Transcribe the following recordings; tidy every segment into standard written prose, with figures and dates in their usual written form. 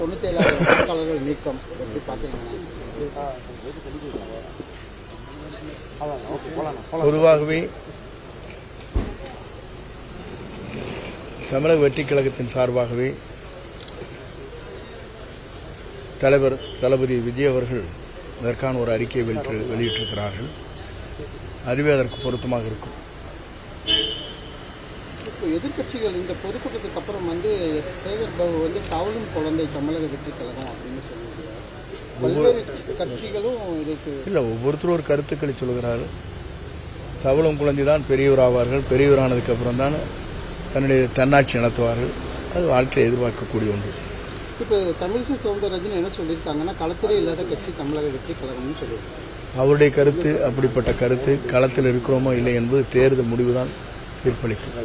97,000 வாக்காளர்கள் நீக்கம் எப்படி பார்க்குறீங்க? பொதுவாகவே தமிழக வெற்றிக் கழகத்தின் சார்பாகவே தலைவர் தளபதி விஜய் அவர்கள் அதற்கான ஒரு அறிக்கையை வெளியிட்டிருக்கிறார்கள். அதுவே அதற்கு பொருத்தமாக இருக்கும். இப்போ எதிர்கட்சிகள் இந்த பொதுக்கூட்டத்துக்கு அப்புறம் சேகர் பாபு தவழும் குழந்தை தமிழக வெற்றிக் கழகம் அப்படின்னு சொல்லுவாங்க. பல்வேறு கட்சிகளும் இதுக்கு இல்லை, ஒவ்வொருத்தரும் ஒரு கருத்துக்களை சொல்கிறார்கள். தவழும் குழந்தை தான் பெரியவர் ஆவார்கள். பெரியவரானதுக்கு அப்புறம் தான் தன்னுடைய தன்னாட்சி நடத்துவார்கள். அது வாழ்க்கையை எதிர்பார்க்கக்கூடிய ஒன்று. இப்போ தமிழிசை சவுந்தரராஜன் என்ன சொல்லியிருக்காங்கன்னா, களத்திலே இல்லாத கட்சி தமிழக வெற்றிக் கழகம்னு சொல்லியிருக்காங்க. அவருடைய கருத்து அப்படிப்பட்ட கருத்து. களத்தில் இருக்கிறோமோ இல்லை என்பது தேர்தல் முடிவுதான் தீர்ப்பளிக்கும்.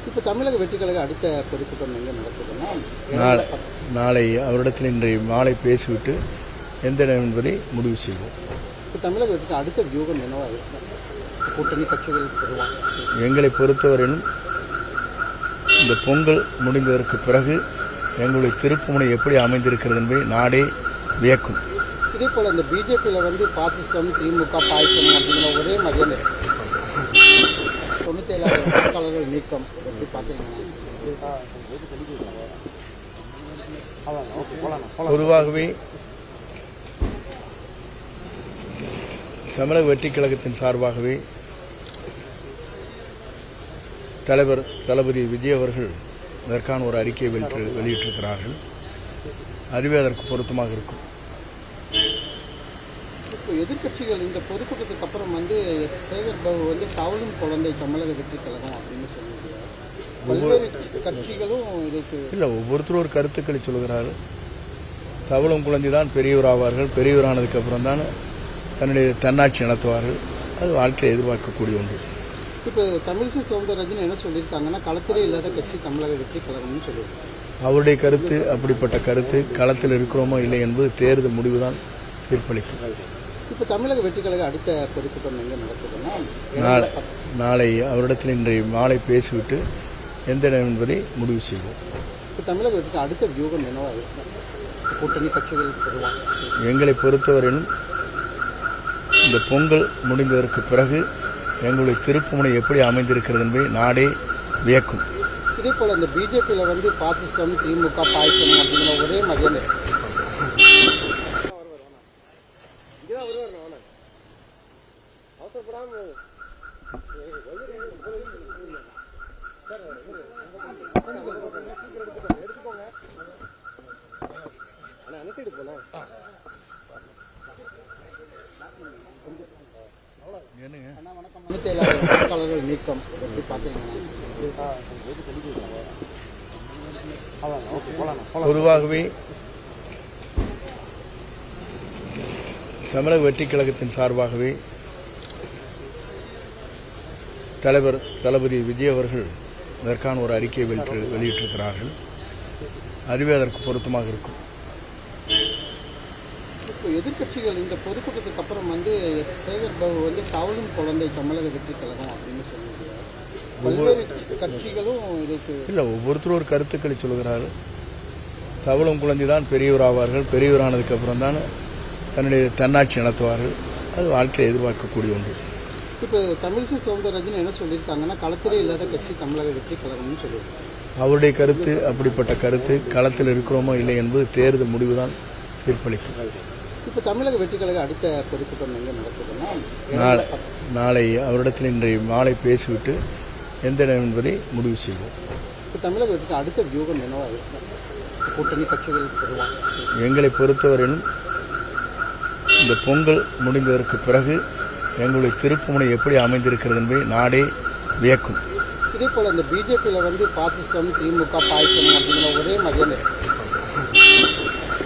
இப்போ தமிழக வெற்றிக் கழக அடுத்த பொதுக்கூட்டம் எங்கே நடக்குதுன்னா, நாளை அவரிடத்தில் இன்றைய மாலை பேசிவிட்டு எந்த இடம் என்பதை முடிவு செய்வோம். இப்போ தமிழக வெற்றிக்கு அடுத்த வியூகம் என்னவா இருக்கும்? கூட்டணி கட்சிகள் எங்களை பொறுத்தவரையிலும் இந்த பொங்கல் முடிந்ததற்கு பிறகு எங்களுடைய திருப்புமுனை எப்படி அமைந்திருக்கிறது என்பதை நாடே வியக்கும். இதே போல இந்த பிஜேபியில் பாசிசம், திமுக, பாய்சம் அப்படிங்கிற ஒரே மாதிரியான 97,000 வாக்காளர்கள் நீக்கம் எப்படி பார்க்குறீங்க? பொதுவாகவே தமிழக வெற்றிக் கழகத்தின் சார்பாகவே தலைவர் தளபதி விஜய் அவர்கள் அதற்கான ஒரு அறிக்கையை வெளியிட்டிருக்கிறார்கள். அதுவே அதற்கு பொருத்தமாக இருக்கும். இப்போ எதிர்கட்சிகள் இந்த பொதுக்கூட்டத்துக்கு அப்புறம் சேகர் பாபு தவழும் குழந்தை தமிழக வெற்றிக் கழகம் அப்படின்னு சொல்லுவாங்க. பல்வேறு கட்சிகளும் இதுக்கு இல்லை, ஒவ்வொருத்தரும் ஒரு கருத்துக்களை சொல்கிறார்கள். தவழும் குழந்தை தான் பெரியவர் ஆவார்கள். பெரியவரானதுக்கு அப்புறம் தான் தன்னுடைய தன்னாட்சி நடத்துவார்கள். அது வாழ்க்கையை எதிர்பார்க்கக்கூடிய ஒன்று. இப்போ தமிழிசை சவுந்தரராஜன் என்ன சொல்லியிருக்காங்கன்னா, களத்திலே இல்லாத கட்சி தமிழக வெற்றிக் கழகம்னு சொல்லியிருக்காங்க. அவருடைய கருத்து அப்படிப்பட்ட கருத்து. களத்தில் இருக்கிறோமோ இல்லை என்பது தேர்தல் முடிவுதான் தீர்ப்பளிக்கும். இப்போ தமிழக வெற்றிக் கழக அடுத்த பொதுக்கூட்டம் எங்கே நடக்குதுன்னா, நாளை அவரிடத்தில் இன்றைய மாலை பேசிவிட்டு எந்த இடம் என்பதை முடிவு செய்வோம். இப்போ தமிழக வெற்றிக்கு அடுத்த வியூகம் என்னவா இருக்கும்? கூட்டணி கட்சிகள் எங்களை பொறுத்தவரையிலும் இந்த பொங்கல் முடிந்ததற்கு பிறகு எங்களுடைய திருப்புமுனை எப்படி அமைந்திருக்கிறது என்பதை நாடே வியக்கும். இதே போல இந்த பிஜேபியில் பாசிசம், திமுக, பாய்சம் அப்படிங்கிற ஒரே மாதிரியான வாக்காளர்கள் நீக்கம் எப்படி பார்க்குறீங்க? பொதுவாகவே தமிழக வெற்றிக் கழகத்தின் சார்பாகவே தலைவர் தளபதி விஜய் அவர்கள் அதற்கான ஒரு அறிக்கையை வெளியிட்டிருக்கிறார்கள். அதுவே அதற்கு பொருத்தமாக இருக்கும். இப்போ எதிர்கட்சிகள் இந்த பொதுக்கூட்டத்துக்கு அப்புறம் சேகர் பாபு தவழும் குழந்தை தமிழக வெற்றிக் கழகம் அப்படின்னு சொல்லுவாங்க. பல்வேறு கட்சிகளும் இதுக்கு இல்லை, ஒவ்வொருத்தரும் ஒரு கருத்துக்களை சொல்கிறார்கள். தவழும் குழந்தை தான் பெரியவர் ஆவார்கள். பெரியவரானதுக்கு அப்புறம் தான் தன்னுடைய தன்னாட்சி நடத்துவார்கள். அது வாழ்க்கையை எதிர்பார்க்கக்கூடிய ஒன்று. இப்போ தமிழிசை சவுந்தரராஜன் என்ன சொல்லியிருக்காங்கன்னா, களத்திலே இல்லாத கட்சி தமிழக வெற்றிக் கழகம்னு சொல்லியிருக்காங்க. அவருடைய கருத்து அப்படிப்பட்ட கருத்து. களத்தில் இருக்கிறோமோ இல்லை என்பது தேர்தல் முடிவுதான் தீர்ப்பளிக்கும். இப்போ தமிழக வெற்றிக் கழக அடுத்த பொதுக்கூட்டம் எங்கே நடக்குதுன்னா, நாளை அவரிடத்தில் இன்றைய மாலை பேசிவிட்டு எந்த இடம் என்பதை முடிவு செய்வோம். இப்போ தமிழக வெற்றிக்கு அடுத்த வியூகம் என்னவா இருக்கும்? கூட்டணி கட்சிகள் எங்களை பொறுத்தவரையிலும் இந்த பொங்கல் முடிந்ததற்கு பிறகு எங்களுடைய திருப்புமுனை எப்படி அமைந்திருக்கிறது என்பதை நாடே வியக்கும். இதே போல இந்த பிஜேபியில் பாசிசம், திமுக, பாய்சம் அப்படிங்கிற ஒரே மாதிரியான